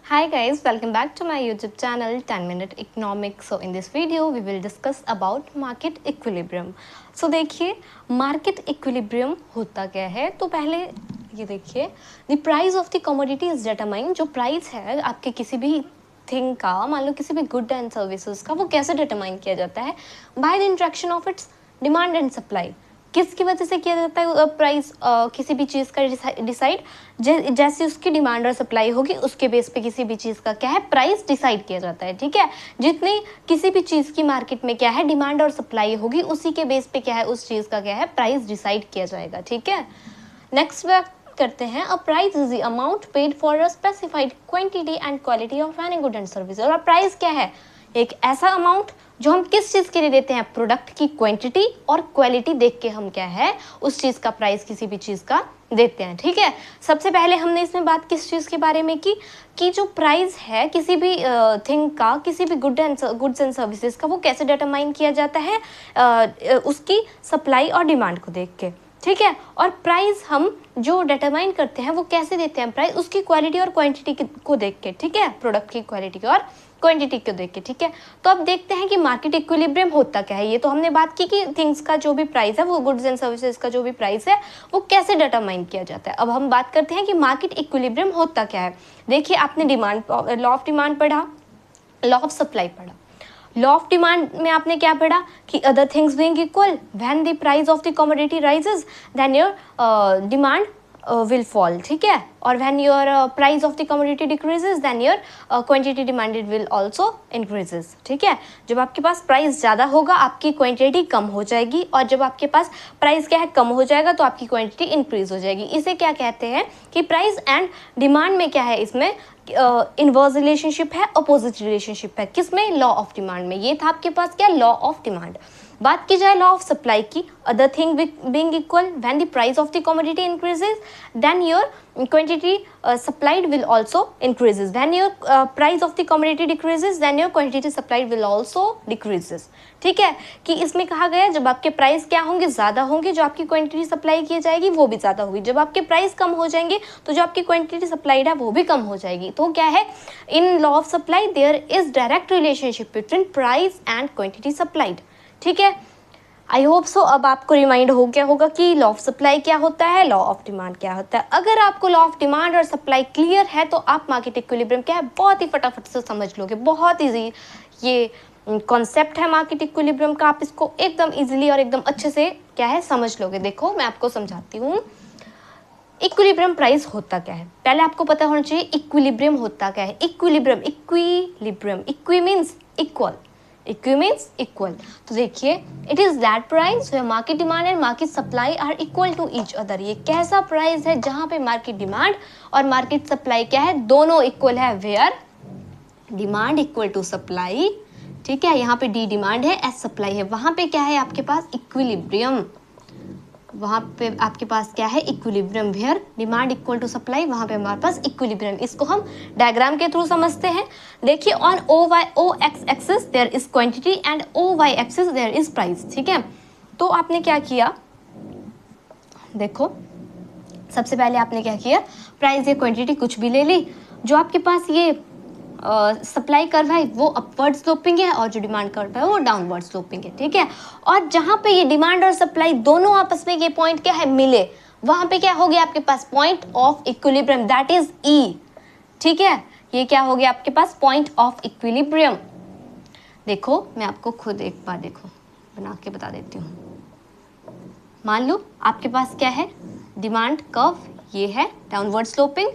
Hi guys, welcome back to my YouTube channel 10 Minute Economics. So in this video we will discuss about market equilibrium. So देखिए market equilibrium होता क्या है। तो पहले ये देखिए the price of the commodity is determined। जो price है आपके किसी भी थिंग का, मान लो किसी भी गुड एंड सर्विसेज का, वो कैसे डिटरमाइन किया जाता है? By the interaction of its demand and supply. किसकी वजह से किया जाता है प्राइस किसी भी चीज़ का डिसाइड? जैसे उसकी डिमांड और सप्लाई होगी उसके बेस पे किसी भी चीज़ का क्या है, प्राइस डिसाइड किया जाता है। ठीक है, जितनी किसी भी चीज़ की मार्केट में क्या है, डिमांड और सप्लाई होगी, उसी के बेस पे क्या है, उस चीज़ का क्या है, प्राइस डिसाइड किया जाएगा। ठीक है, नेक्स्ट बात करते हैं। A price is the amount paid for a specified quantity and quality of any good and service. और प्राइस क्या है? एक ऐसा अमाउंट जो हम किस चीज़ के लिए देते हैं, प्रोडक्ट की क्वांटिटी और क्वालिटी देख के हम क्या है, उस चीज़ का प्राइस किसी भी चीज़ का देते हैं। ठीक है, सबसे पहले हमने इसमें बात किस चीज़ के बारे में की कि जो प्राइस है किसी भी थिंग का, किसी भी गुड्स एंड सर्विसेज का, वो कैसे डिटरमाइन किया जाता है, उसकी सप्लाई और डिमांड को देख के। ठीक है, और प्राइस हम जो डिटरमाइन करते हैं वो कैसे देते हैं, प्राइस उसकी क्वालिटी और क्वांटिटी को देख के। ठीक है, प्रोडक्ट की क्वालिटी और क्वांटिटी को देख के। ठीक है, तो अब देखते हैं कि मार्केट इक्विलिब्रियम होता क्या है। ये तो हमने बात की कि थिंग्स का जो भी प्राइस है, वो गुड्स एंड सर्विसेज का जो भी प्राइस है, वो कैसे डिटरमाइन किया जाता है। अब हम बात करते हैं कि मार्केट इक्विलिब्रियम होता क्या है। देखिए, आपने डिमांड, लॉ ऑफ डिमांड पढ़ा, लॉ ऑफ सप्लाई पढ़ा। लॉ ऑफ डिमांड में आपने क्या पढ़ा कि other things being equal, when the price of the commodity rises then your demand will fall। ठीक है, और when your price of the commodity decreases then your quantity demanded will also increases। ठीक है, जब आपके पास प्राइस ज़्यादा होगा आपकी क्वांटिटी कम हो जाएगी, और जब आपके पास प्राइस क्या है, कम हो जाएगा, तो आपकी क्वांटिटी इंक्रीज हो जाएगी। इसे क्या कहते हैं कि प्राइस एंड डिमांड में क्या है, इसमें इनवर्स रिलेशनशिप है, अपोजिट रिलेशनशिप है। किसमें? लॉ ऑफ डिमांड में। ये था आपके पास क्या, लॉ ऑफ डिमांड। बात की जाए लॉ ऑफ सप्लाई की, other thing being equal, when the price of the commodity increases then your quantity supplied will also increases, when your price of the commodity decreases then your quantity supplied will also decreases. ठीक है, कि इसमें कहा गया जब आपके price क्या होंगे, ज़्यादा होंगे, जो आपकी क्वांटिटी सप्लाई की जाएगी वो भी ज़्यादा होगी। जब आपके प्राइस कम हो जाएंगे तो जो आपकी क्वांटिटी सप्लाइड है वो भी कम हो जाएगी। तो क्या है, in law of supply there is direct relationship between price and quantity supplied. ठीक है, आई होप सो अब आपको रिमाइंड हो गया होगा कि लॉ ऑफ सप्लाई क्या होता है, लॉ ऑफ डिमांड क्या होता है। अगर आपको लॉ ऑफ डिमांड और सप्लाई क्लियर है तो आप मार्केट इक्विलिब्रियम क्या है बहुत ही फटाफट से समझ लोगे। बहुत ईजी ये कॉन्सेप्ट है मार्केट इक्विलिब्रियम का, आप इसको एकदम इजीली और एकदम अच्छे से क्या है समझ लोगे। देखो मैं आपको समझाती हूँ इक्विलिब्रियम प्राइस होता क्या है। पहले आपको पता होना चाहिए इक्विलिब्रियम होता क्या है। Equilibrium, equilibrium, equi means equal, equi means equal. तो देखिए, it is that price where market demand and market supply are equal to each other. ये कैसा प्राइस है जहाँ पे मार्केट डिमांड और मार्केट सप्लाई क्या है, दोनों इक्वल है। Where demand equal to supply. ठीक है, यहाँ पे डी डिमांड है, एस सप्लाई है, वहाँ पे क्या है आपके पास इक्विलिब्रियम। वहाँ पे आपके पास क्या है, equilibrium. Where demand equal to supply, वहाँ पे हमारे पास इक्विलिब्रियम। इसको हम डायग्राम के थ्रू समझते हैं। देखिए, on O X axis there is quantity and O Y axis there is price. ठीक है, तो आपने क्या किया, देखो सबसे पहले आपने क्या किया, प्राइस या क्वांटिटी कुछ भी ले ली। जो आपके पास ये सप्लाई कर्व है वो अपवर्ड स्लोपिंग है, और जो डिमांड कर्व है वो डाउनवर्ड स्लोपिंग है। ठीक है, और जहाँ पे ये डिमांड और सप्लाई दोनों आपस में ये पॉइंट क्या है, मिले, वहाँ पे क्या हो गया आपके पास, point of equilibrium, that is E. ठीक है, ये क्या हो गया आपके पास, पॉइंट ऑफ इक्विलिब्रियम। देखो मैं आपको खुद एक बार देखो बना के बता देती हूँ। मान लो आपके पास क्या है, डिमांड कर्व ये है downward sloping,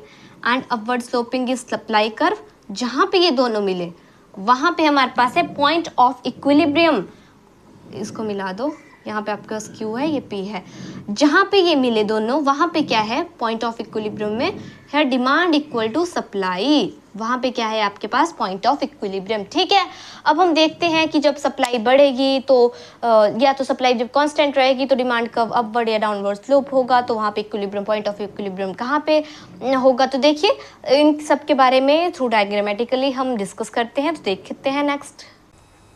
and upward sloping is supply curve. जहाँ पे ये दोनों मिले वहाँ पे हमारे पास है पॉइंट ऑफ इक्विलिब्रियम। इसको मिला दो, यहाँ पे आपके पास Q है, ये P है। जहाँ पे ये मिले दोनों वहाँ पे क्या है, पॉइंट ऑफ इक्विलिब्रियम में है डिमांड इक्वल टू सप्लाई, वहाँ पे क्या है आपके पास पॉइंट ऑफ इक्विलिब्रियम। ठीक है, अब हम देखते हैं कि जब सप्लाई बढ़ेगी तो या तो सप्लाई जब कांस्टेंट रहेगी तो डिमांड कब अपवर्ड या डाउनवर्ड स्लोप होगा, तो वहाँ पे इक्विलिब्रियम, पॉइंट ऑफ इक्विलिब्रियम कहाँ पे होगा। तो देखिए इन सब के बारे में थ्रू डायग्रामेटिकली हम डिस्कस करते हैं। तो देखते हैं next,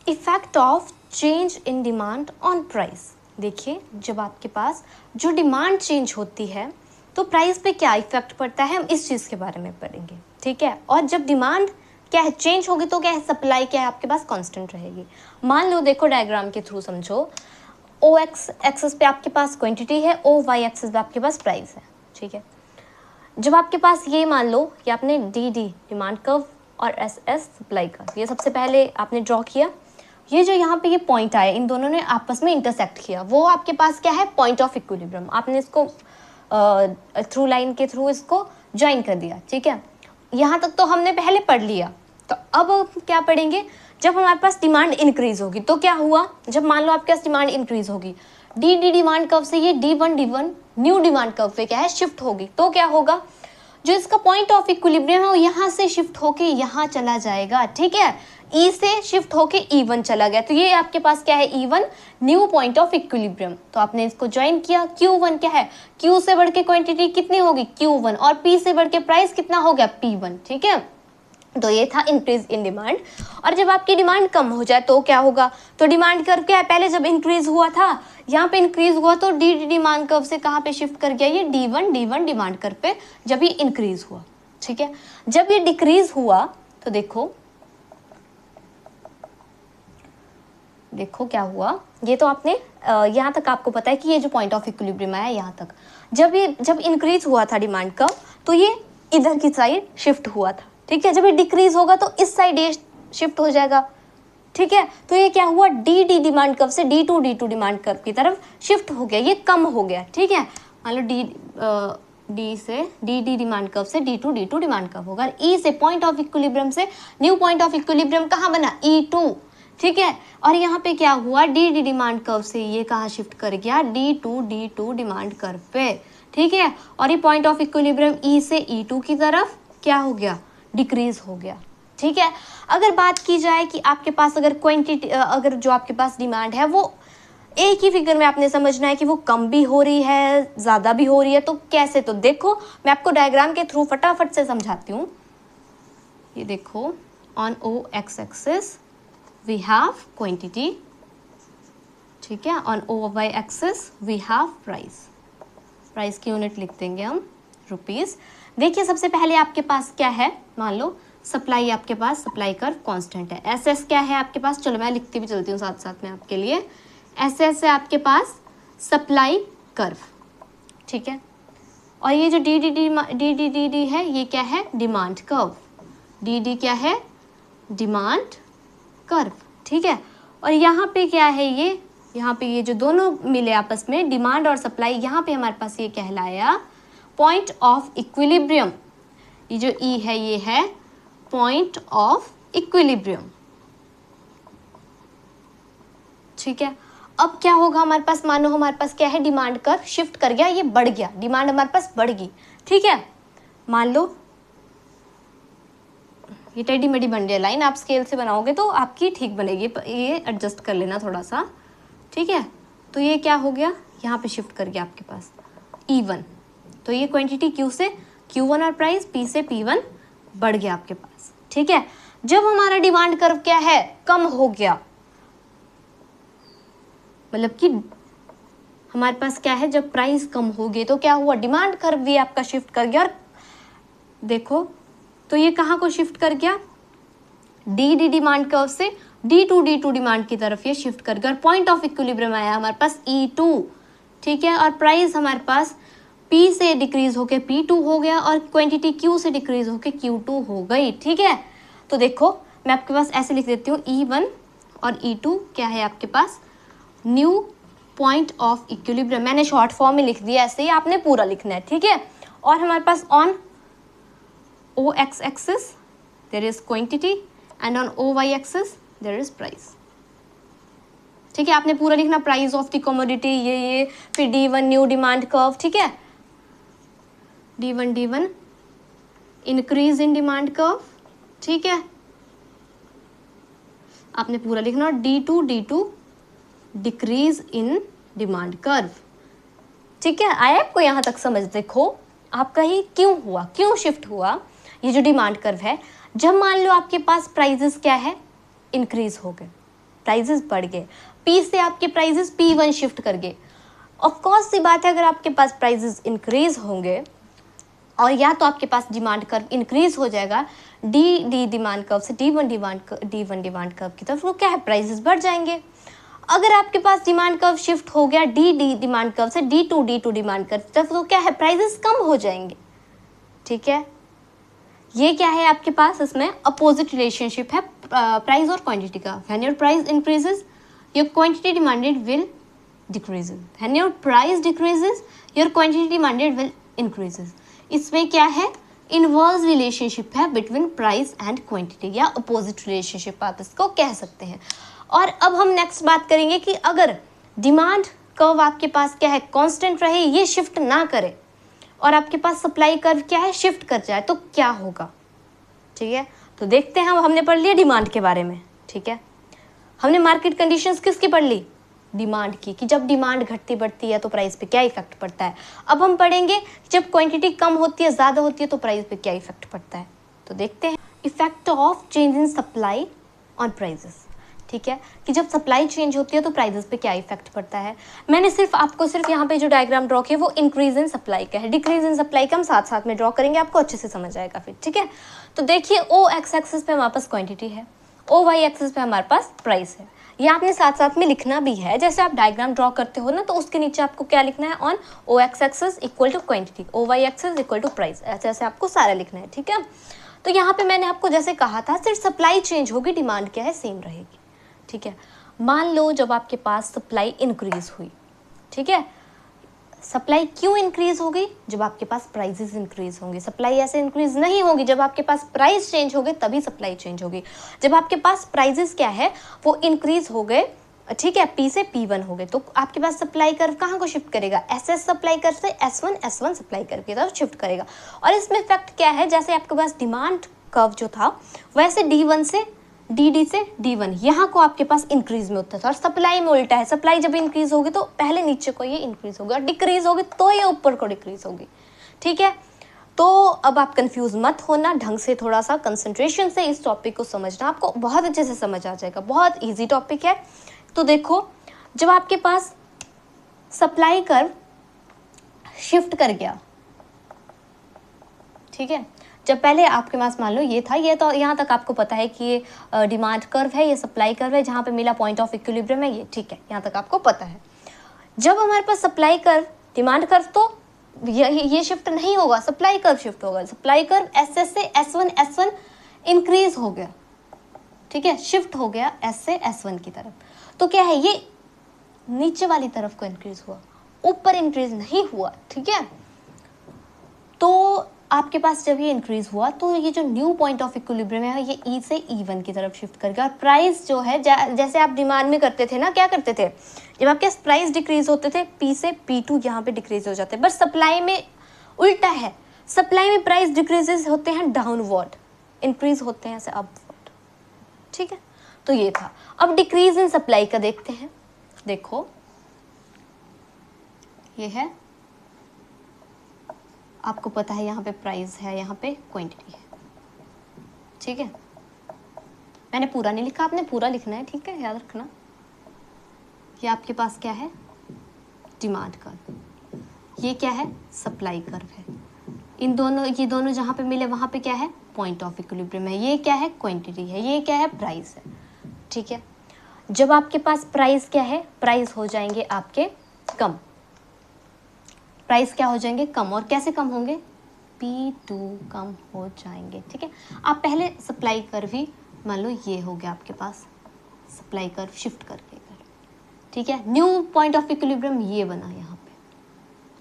effect of change in demand on price. देखिए, जब आपके पास जो डिमांड चेंज होती है तो प्राइस पे क्या इफेक्ट पड़ता है, हम इस चीज़ के बारे में पढ़ेंगे। ठीक है। और जब डिमांड क्या है चेंज होगी तो क्या है सप्लाई क्या है आपके पास कांस्टेंट रहेगी। मान लो देखो डायग्राम के थ्रू समझो, ओ एक्स एक्सिस पे आपके पास क्वांटिटी है, ओ वाई एक्सिस पे आपके पास प्राइस है, ठीक है। जब आपके पास ये मान लो कि आपने डी डी डिमांड कर्व और एस एस सप्लाई कर्व ये सबसे पहले आपने ड्रॉ किया, ये जो यहाँ पे ये पॉइंट आया इन दोनों ने आपस में इंटरसेक्ट किया, वो आपके पास क्या है पॉइंट ऑफ इक्विलिब्रियम, आपने इसको थ्रू लाइन के थ्रू इसको ज्वाइन कर दिया, ठीक है। यहाँ तक तो हमने पहले पढ़ लिया। तो अब क्या पढ़ेंगे, जब हमारे पास डिमांड इंक्रीज होगी तो क्या हुआ, जब मान लो आपके पास डिमांड इंक्रीज होगी डी डी डिमांड कर्व से ये D one new demand curve पे क्या है शिफ्ट होगी, तो क्या होगा जो इसका पॉइंट ऑफ इक्विलिब्रियम है वो यहाँ से शिफ्ट होके यहाँ चला जाएगा, ठीक है। ई से शिफ्ट होके ई1 चला गया, तो ये आपके पास क्या है E1 new point of equilibrium. तो आपने इसको ज्वाइन किया, Q1 क्या है, Q से बढ़ के क्वांटिटी कितनी होगी Q1 और P से बढ़ के प्राइस कितना हो गया P1, ठीक है। तो ये था इंक्रीज इन डिमांड। और जब आपकी डिमांड कम हो जाए तो क्या होगा, तो डिमांड कर्व क्या है, पहले जब इंक्रीज हुआ था यहाँ पे इंक्रीज हुआ तो डी डिमांड कर्व से कहाँ पे शिफ्ट कर गया, ये D1 डिमांड कर्व पे जब ये इंक्रीज हुआ, ठीक है। जब ये डिक्रीज हुआ तो देखो क्या हुआ, ये तो आपने यहाँ तक आपको पता है कि ये जो पॉइंट ऑफ इक्विलिब्रियम आया यहाँ तक, जब इंक्रीज हुआ था डिमांड कर्व तो ये इधर की साइड शिफ्ट हुआ था, ठीक है। जब ये डिक्रीज होगा तो इस साइड ये शिफ्ट हो जाएगा, ठीक है। तो ये क्या हुआ डी डी डिमांड कर्व से D2 डिमांड कर्व की तरफ शिफ्ट हो गया, ये कम हो गया, ठीक है। मान लो डी से डी डिमांड कर्व से D2 डिमांड कर्व होगा, ई से पॉइंट ऑफ इक्विलिब्रियम से न्यू पॉइंट ऑफ इक्विलिब्रियम कहाँ बना E2, ठीक है। और यहाँ पे क्या हुआ डी डिमांड कर्व से ये कहाँ शिफ्ट कर गया D2 डिमांड कर्व पे, ठीक है। और ये पॉइंट ऑफ इक्विलिब्रियम ई से E2 की तरफ क्या हो गया डिक्रीज हो गया, ठीक है। अगर बात की जाए कि आपके पास अगर क्वांटिटी अगर जो आपके पास डिमांड है वो एक ही फिगर में आपने समझना है कि वो कम भी हो रही है ज़्यादा भी हो रही है, तो कैसे, तो देखो मैं आपको डायग्राम के थ्रू फटाफट से समझाती हूँ। ये देखो on O X axis we have quantity, ठीक है। On O Y axis we have price की यूनिट लिख देंगे हम रुपीज़। देखिए सबसे पहले आपके पास क्या है, मान लो सप्लाई आपके पास सप्लाई कर्व कांस्टेंट है, एस एस क्या है आपके पास, चलो मैं लिखती भी चलती हूँ साथ साथ में आपके लिए, एस एस है आपके पास सप्लाई कर्व, ठीक है। और ये जो डी डी है ये क्या है डिमांड कर्व, डी डी क्या है डिमांड कर्व, ठीक है। और यहाँ पे क्या है ये, यहाँ पे ये जो दोनों मिले आपस में डिमांड और सप्लाई, यहाँ पे हमारे पास ये कहलाया पॉइंट ऑफ इक्विलिब्रियम। ये जो ई है ये है पॉइंट ऑफ इक्विलिब्रियम, ठीक है। अब क्या होगा हमारे पास, मानो हमारे पास क्या है डिमांड कर्व शिफ्ट कर गया, ये बढ़ गया, डिमांड हमारे पास बढ़ गई, ठीक है। मान लो ये टेढ़ी मेढ़ी बन रही है लाइन, आप स्केल से बनाओगे तो आपकी ठीक बनेगी, ये एडजस्ट कर लेना थोड़ा सा, ठीक है। तो ये क्या हो गया यहाँ पे शिफ्ट कर गया आपके पास E1, तो ये क्वांटिटी Q से Q1 और प्राइस P से P1 बढ़ गया आपके पास, ठीक है। जब हमारा डिमांड कर्व क्या है कम हो गया, मतलब कि हमारे पास क्या है जब प्राइस कम हो गई तो क्या हुआ डिमांड कर्व भी आपका शिफ्ट कर गया, और देखो तो ये कहाँ को शिफ्ट कर गया डी डिमांड कर्व से D2 डिमांड की तरफ ये शिफ्ट कर गया, और पॉइंट ऑफ इक्विलिब्रियम आया हमारे पास E2, ठीक है। और प्राइस हमारे पास P से डिक्रीज होके P2 हो गया, और क्वांटिटी Q से डिक्रीज होके Q2 हो गई, ठीक है। तो देखो मैं आपके पास ऐसे लिख देती हूँ E1 और E2 क्या है आपके पास न्यू पॉइंट ऑफ इक्विलिब्रियम, मैंने शॉर्ट फॉर्म में लिख दिया, ऐसे ही आपने पूरा लिखना है, ठीक है। और हमारे पास on O X axis there is quantity and on O Y axis there is price, ठीक है। आपने पूरा लिखना प्राइस ऑफ द कमोडिटी ये फिर D1 न्यू डिमांड कर्व, ठीक है। D1 increase in demand curve, ठीक है। आपने पूरा लिखना, D2 decrease in demand curve, ठीक है। आया आपको यहाँ तक समझ, देखो आपका ये क्यों हुआ, क्यों शिफ्ट हुआ ये जो डिमांड कर्व है, जब मान लो आपके पास प्राइजेस क्या है इंक्रीज हो गए, प्राइजेस बढ़ गए, P से आपके प्राइजेस P1 शिफ्ट कर गए। ऑफ कोर्स सी बात है अगर आपके पास प्राइजेस इंक्रीज होंगे और या तो आपके पास डिमांड कर्व इंक्रीज हो जाएगा डी डिमांड कर्व से D1 डिमांड कर्व की तरफ, वो क्या है, प्राइसेस बढ़ जाएंगे। अगर आपके पास डिमांड कर्व शिफ्ट हो गया डी डिमांड कर्व से D2 डिमांड कर्व की तरफ, तो क्या है, प्राइसेस कम हो जाएंगे। ठीक है, ये क्या है आपके पास, इसमें अपोजिट रिलेशनशिप है प्राइस और क्वांटिटी का। When your price increases your quantity demanded will decreases, when your price decreases your quantity demanded will increases. इसमें क्या है, इनवर्स रिलेशनशिप है बिटवीन प्राइस एंड क्वांटिटी, या अपोजिट रिलेशनशिप आप इसको कह सकते हैं। और अब हम नेक्स्ट बात करेंगे कि अगर डिमांड कर्व आपके पास क्या है, कांस्टेंट रहे, ये शिफ्ट ना करे, और आपके पास सप्लाई कर्व क्या है, शिफ्ट कर जाए, तो क्या होगा। ठीक है, तो देखते हैं। हमने पढ़ लिया डिमांड के बारे में। ठीक है, हमने मार्केट कंडीशंस किसकी पढ़ ली, डिमांड की, कि जब डिमांड घटती बढ़ती है तो प्राइस पे क्या इफेक्ट पड़ता है। अब हम पढ़ेंगे जब क्वांटिटी कम होती है, ज़्यादा होती है, तो प्राइस पे क्या इफेक्ट पड़ता है। तो देखते हैं effect of change in supply on prices. ठीक है, कि जब सप्लाई चेंज होती है तो प्राइजेस पे क्या इफेक्ट पड़ता है। मैंने आपको यहाँ पे जो डायग्राम ड्रॉ किया वो इंक्रीज इन सप्लाई का है, डिक्रीज इन सप्लाई का हम साथ साथ में ड्रॉ करेंगे, आपको अच्छे से समझ आएगा फिर। ठीक है, तो देखिए ओ एक्स एक्सिस पे हमारे पास क्वांटिटी है, ओ वाई एक्सिस पे हमारे पास प्राइस है। ये आपने साथ साथ में लिखना भी है, जैसे आप डायग्राम ड्रॉ करते हो ना, तो उसके नीचे आपको क्या लिखना है, on O X axis equal to quantity, O Y axis equal to price, ऐसे ऐसे आपको सारा लिखना है। ठीक है, तो यहाँ पे मैंने आपको जैसे कहा था, सिर्फ सप्लाई चेंज होगी, डिमांड क्या है, सेम रहेगी। ठीक है, मान लो जब आपके पास सप्लाई इंक्रीज हुई, ठीक है, सप्लाई क्यों इंक्रीज होगी, जब आपके पास प्राइसेस इंक्रीज होंगे। सप्लाई ऐसे इंक्रीज नहीं होगी, जब आपके पास प्राइस चेंज हो गए तभी सप्लाई चेंज होगी। जब आपके पास प्राइसेस क्या है वो इंक्रीज हो गए, ठीक है, P से P1 हो गए, तो आपके पास सप्लाई कर्व कहाँ को शिफ्ट करेगा, SS सप्लाई कर्व से S1 सप्लाई कर्व की तरफ शिफ्ट करेगा। और इसमें इफेक्ट क्या है, जैसे आपके पास डिमांड कर्व जो था वैसे D1 से डी से D1 यहाँ को आपके पास इंक्रीज में होता था, और सप्लाई में उल्टा है, सप्लाई जब इंक्रीज होगी तो पहले नीचे को ये इंक्रीज होगा, डिक्रीज होगी तो ये ऊपर को डिक्रीज होगी। ठीक है, तो अब आप कंफ्यूज मत होना, ढंग से थोड़ा सा कंसंट्रेशन से इस टॉपिक को समझना, आपको बहुत अच्छे से समझ आ जाएगा, बहुत ईजी टॉपिक है। तो देखो, जब आपके पास सप्लाई कर्व शिफ्ट कर गया, ठीक है, जब पहले आपके पास मान लो ये था, ये तो यहाँ तक आपको पता है कि ये डिमांड कर्व है, ये सप्लाई कर्व है, जहाँ पे मिला पॉइंट ऑफ इक्विलिब्रियम है ये। ठीक है, यहाँ तक आपको पता है। जब हमारे पास सप्लाई कर्व डिमांड कर्व, तो ये शिफ्ट नहीं होगा, सप्लाई कर्व शिफ्ट होगा। सप्लाई कर्व SS से S1 इंक्रीज हो गया, ठीक है, शिफ्ट हो गया S से S1 की तरफ, तो क्या है, ये नीचे वाली तरफ को इंक्रीज हुआ, ऊपर इंक्रीज नहीं हुआ। ठीक है, तो आपके पास जब ये इंक्रीज हुआ तो ये जो न्यू पॉइंट ऑफ इक्विलिब्रियम है ये E से E1 की तरफ शिफ्ट कर गया। और प्राइस जो है जैसे आप डिमांड में करते थे ना, क्या करते थे, जब आपके प्राइस डिक्रीज होते थे P से P2 यहाँ पे डिक्रीज हो जाते हैं, बट सप्लाई में उल्टा है, सप्लाई में प्राइस डिक्रीजेस होते हैं डाउनवर्ड, इंक्रीज होते हैं ऐसे अपवर्ड। ठीक है, तो ये था। अब डिक्रीज इन सप्लाई का देखते हैं। देखो ये है, आपको पता है यहाँ पे प्राइस है, यहाँ पे क्वांटिटी है। ठीक है, मैंने पूरा नहीं लिखा, आपने पूरा लिखना है। ठीक है, याद रखना। ये आपके पास क्या है, डिमांड कर्व, ये क्या है, सप्लाई कर्व है। इन दोनों, ये दोनों जहाँ पे मिले वहाँ पे क्या है, पॉइंट ऑफ इक्विलिब्रियम है। ये क्या है, क्वांटिटी है, ये क्या है, प्राइस है। ठीक है, जब आपके पास प्राइस क्या है, प्राइस हो जाएंगे आपके कम, प्राइस क्या हो जाएंगे, कम। और कैसे कम होंगे, P2 कम हो जाएंगे। ठीक है, आप पहले सप्लाई कर्व ही मान लो ये हो गया आपके पास, सप्लाई कर्व शिफ्ट करके कर, ठीक है, न्यू पॉइंट ऑफ इक्विलिब्रियम ये बना यहाँ पे।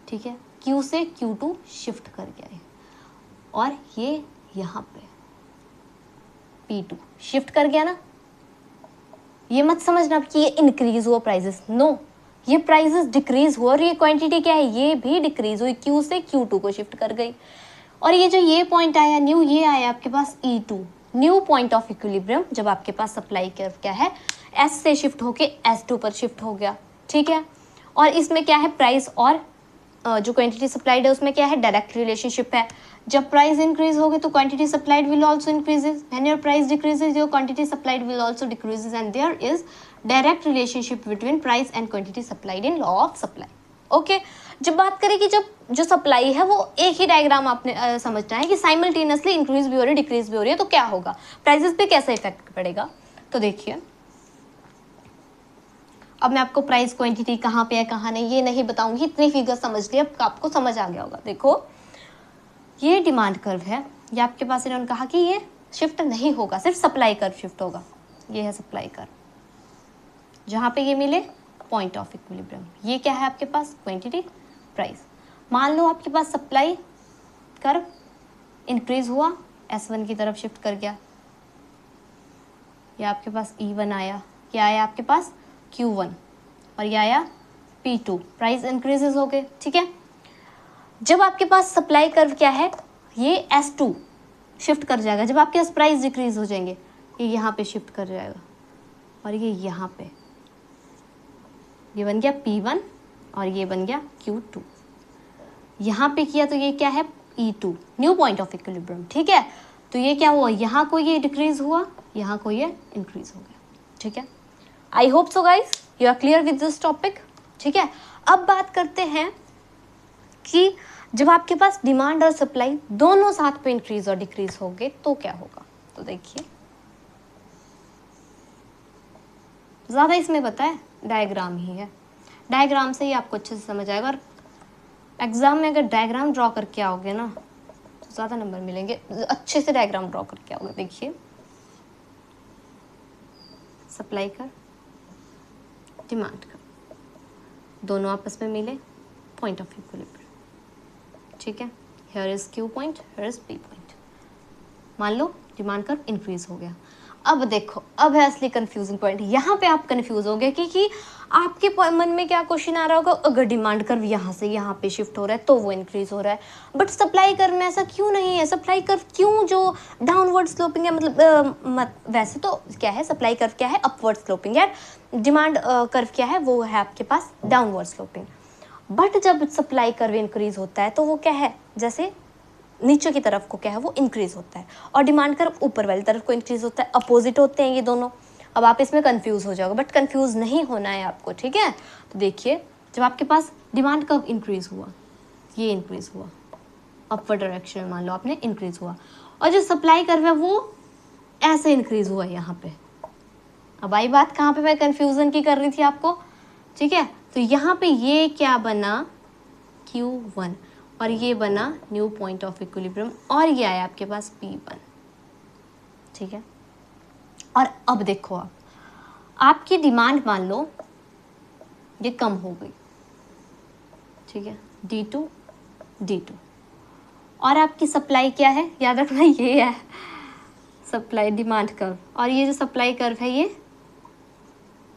ठीक है, Q से Q2 शिफ्ट कर गया है, और ये यहाँ पे P2 शिफ्ट कर गया ना। ये मत समझना कि ये इंक्रीज हुआ प्राइजेस, नो, ये प्राइसेस डिक्रीज हुआ। और ये क्वांटिटी क्या है, ये भी डिक्रीज हुई, Q से Q2 को शिफ्ट कर गई। और ये जो ये पॉइंट आया न्यू, ये आया आपके पास E2, new point of equilibrium, जब आपके पास सप्लाई कर्व क्या है, S से शिफ्ट होके S2 पर शिफ्ट हो गया। ठीक है, और इसमें क्या है, प्राइस और जो क्वांटिटी सप्लाइड है उसमें क्या है, डायरेक्ट रिलेशनशिप है। जब प्राइस इंक्रीज होगी तो quantity supplied will also increases, when your price decreases your quantity supplied will also decreases, and there is direct relationship between price and quantity supplied in law of supply. Okay, जब बात करें कि जब जो supply है वो एक ही diagram आपने समझना है कि साइमल्टेनियसली इंक्रीज भी हो रही है, डिक्रीज भी हो रही है, तो क्या होगा, प्राइसेस पे कैसा इफेक्ट पड़ेगा। तो देखिए अब मैं आपको प्राइस क्वांटिटी कहाँ पे है कहाँ नहीं ये नहीं बताऊंगी, इतनी फिगर समझ ली, अब आपको समझ आ गया होगा। देखो ये डिमांड कर्व है, ये आपके पास इन्होंने कहा कि ये शिफ्ट नहीं होगा, सिर्फ सप्लाई कर्व शिफ्ट होगा। ये है सप्लाई कर्व, जहाँ पे ये मिले पॉइंट ऑफ इक्विलिब्रियम। ये क्या है आपके पास, क्वांटिटी प्राइस। मान लो आपके पास सप्लाई कर्व इंक्रीज हुआ, S1 की तरफ शिफ्ट कर गया, ये आपके पास E1 आया, क्या आया आपके पास Q1, और ये आया P2, प्राइस इंक्रीजेस हो गए। ठीक है, जब आपके पास सप्लाई कर्व क्या है, ये S2 शिफ्ट कर जाएगा, जब आपके पास प्राइस डिक्रीज हो जाएंगे ये यहाँ पे शिफ्ट कर जाएगा, और ये यहाँ पे, ये बन गया P1 और ये बन गया Q2। यहाँ पे किया तो ये क्या है E2, new point of equilibrium. ठीक है, तो ये क्या हुआ, यहाँ को ये डिक्रीज हुआ, यहाँ को ये इंक्रीज हो गया। ठीक है, I hope so guys you are clear with this topic. ठीक है, अब बात करते हैं कि जब आपके पास डिमांड और सप्लाई दोनों साथ पे इंक्रीज और डिक्रीज होंगे तो क्या होगा। तो देखिए ज़्यादा इसमें पता है डायग्राम ही है, डायग्राम से ही आपको अच्छे से समझ आएगा, और एग्जाम में अगर डायग्राम ड्रॉ करके आओगे ना तो ज़्यादा नंबर मिलेंगे, अच्छे से डायग्राम ड्रॉ करके आओगे। देखिए सप्लाई कर, डिमांड कर, दोनों आपस में मिले, पॉइंट ऑफ इक्विलिब्रियम। ठीक है, here is Q point, here is P point. मान लो डिमांड कर्व इंक्रीज हो गया। अब देखो, अब है असली कंफ्यूजिंग पॉइंट, यहाँ पे आप कंफ्यूज हो गए कि आपके मन में क्या क्वेश्चन आ रहा होगा, अगर डिमांड कर्व यहाँ से यहाँ पे शिफ्ट हो रहा है तो वो इंक्रीज हो रहा है, बट सप्लाई कर्व में ऐसा क्यों नहीं है, सप्लाई कर्व क्यों जो डाउनवर्ड स्लोपिंग है, मतलब वैसे तो क्या है, सप्लाई कर्व क्या है, अपवर्ड स्लोपिंग है, डिमांड कर्व क्या है, वो है आपके पास डाउनवर्ड स्लोपिंग। बट जब सप्लाई कर्व इंक्रीज होता है तो वो क्या है, जैसे नीचे की तरफ को क्या है वो इंक्रीज होता है, और डिमांड कर्व ऊपर वाली तरफ को इंक्रीज होता है, अपोजिट होते हैं ये दोनों। अब आप इसमें कंफ्यूज हो जाओगे, बट कंफ्यूज नहीं होना है आपको। ठीक है, तो देखिए जब आपके पास डिमांड कर्व इंक्रीज हुआ, ये इंक्रीज हुआ अपवर्ड डायरेक्शन में, मान लो आपने इंक्रीज हुआ, और जो सप्लाई कर्व है वो ऐसे इंक्रीज हुआ यहाँ पे। अब आई बात कहाँ पे मैं कंफ्यूजन की कर रही थी आपको। ठीक है, तो यहाँ पे ये क्या बना Q1 और ये बना न्यू पॉइंट ऑफ इक्विलिब्रियम, और ये आया आपके पास P1। ठीक है, और अब देखो आपकी डिमांड मान लो ये कम हो गई। ठीक है, D2, और आपकी सप्लाई क्या है, याद रखना ये है सप्लाई डिमांड कर्व, और ये जो सप्लाई कर्व है ये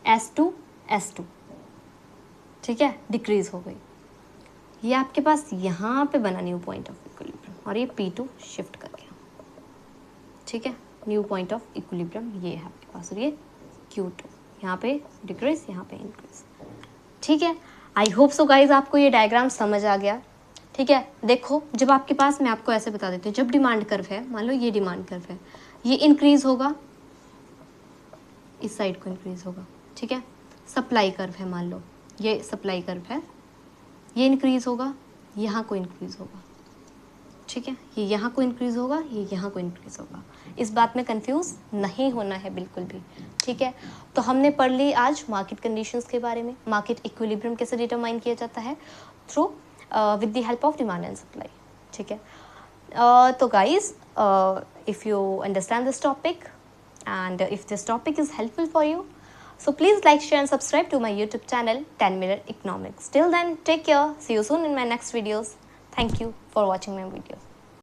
S2। ठीक है, डिक्रीज हो गई, ये आपके पास यहाँ पे बना न्यू पॉइंट ऑफ इक्विलिब्रियम, और ये P2 शिफ्ट कर गया। ठीक है, न्यू पॉइंट ऑफ इक्विलिब्रियम ये है आपके पास, और ये Q2, यहाँ पे डिक्रीज, यहाँ पे इंक्रीज। ठीक है, आई होप सो गाइज आपको ये डायग्राम समझ आ गया। ठीक है, देखो जब आपके पास, मैं आपको ऐसे बता देती हूँ, जब डिमांड कर्व है, मान लो ये डिमांड कर्व है, ये इंक्रीज होगा, इस साइड को इंक्रीज होगा। ठीक है, सप्लाई कर्व है, मान लो ये सप्लाई कर्व है, ये इंक्रीज होगा, यहाँ को इंक्रीज होगा। ठीक है, ये यहाँ को इंक्रीज होगा, ये यहाँ को इंक्रीज होगा। इस बात में कंफ्यूज नहीं होना है बिल्कुल भी। ठीक है, तो हमने पढ़ ली आज मार्केट कंडीशंस के बारे में, मार्केट इक्विलिब्रियम कैसे डिटरमाइन किया जाता है through with the help of demand and supply. ठीक है, तो guys if you understand this topic and if this topic is helpful for you, so please like, share and subscribe to my YouTube channel 10 Minute Economics. Till then, take care, see you soon in my next videos. Thank you for watching my video.